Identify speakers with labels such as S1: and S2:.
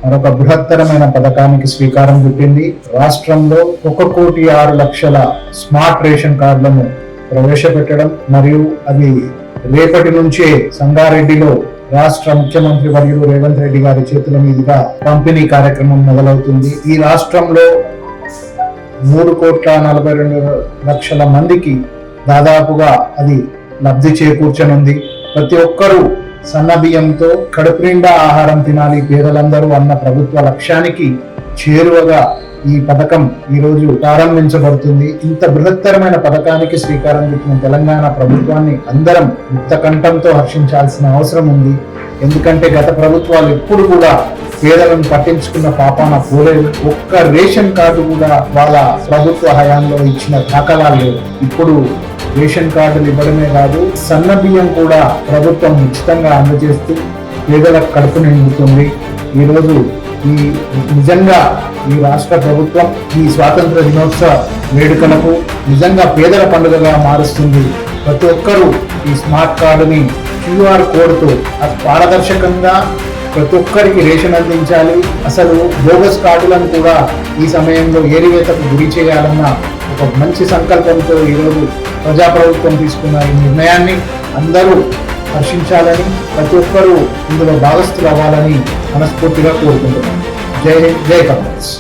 S1: మరొక బృహత్తరమైన పథకానికి శ్రీకారం చుట్టింది. రాష్ట్రంలో 1,06,00,000 స్మార్ట్ రేషన్ కార్డులను ప్రవేశపెట్టడం మరియు అది రేపటి నుంచే సంగారెడ్డిలో రాష్ట్ర ముఖ్యమంత్రి వర్యులు రేవంత్ రెడ్డి గారి చేతుల మీదుగా పంపిణీ కార్యక్రమం మొదలవుతుంది. ఈ రాష్ట్రంలో 3,42,00,000 మందికి దాదాపుగా అది లబ్ధి చేకూర్చనుంది. ప్రతి ఒక్కరూ సన్న బియ్యంతో కడుపు నిండా ఆహారం తినాలి పేదలందరూ అన్న ప్రభుత్వ లక్ష్యానికి చేరువగా ఈ పథకం ఈరోజు ప్రారంభించబడుతుంది. ఇంత బృహత్తరమైన పథకానికి శ్రీకారం చుట్టిన తెలంగాణ ప్రభుత్వాన్ని అందరం ముక్త కంఠంతో హర్షించాల్సిన అవసరం ఉంది. ఎందుకంటే గత ప్రభుత్వాలు ఎప్పుడు కూడా పేదలను పట్టించుకున్న పాపాన పోలేదు. ఒక్క రేషన్ కార్డు కూడా వాళ్ళ ప్రభుత్వ హయాంలో ఇచ్చిన దాఖలాలు లేవు. ఇప్పుడు రేషన్ కార్డులు ఇవ్వడమే కాదు, సన్న బియ్యం కూడా ప్రభుత్వం ఉచితంగా అందజేస్తూ పేదలకు కడుపు నిండుతుంది. ఈరోజు నిజంగా ఈ రాష్ట్ర ప్రభుత్వం ఈ స్వాతంత్ర దినోత్సవ వేడుకలకు నిజంగా పేదల పండుగగా మారుస్తుంది. ప్రతి ఒక్కరూ ఈ స్మార్ట్ కార్డుని QR కోడ్తో పారదర్శకంగా ప్రతి ఒక్కరికి రేషన్ అందించాలి. అసలు బోగస్ కార్డులను కూడా ఈ సమయంలో ఏరివేతకు గురి చేయాలన్న ఒక మంచి సంకల్పంతో ఈరోజు ప్రజాప్రభుత్వం తీసుకున్న ఈ నిర్ణయాన్ని అందరూ హర్షించాలని, ప్రతి ఒక్కరూ ఇందులో భాగస్థులు అవ్వాలని మనస్ఫూర్తిగా కోరుకుంటున్నాను. జై హింద్, జై కాంగ్రెస్.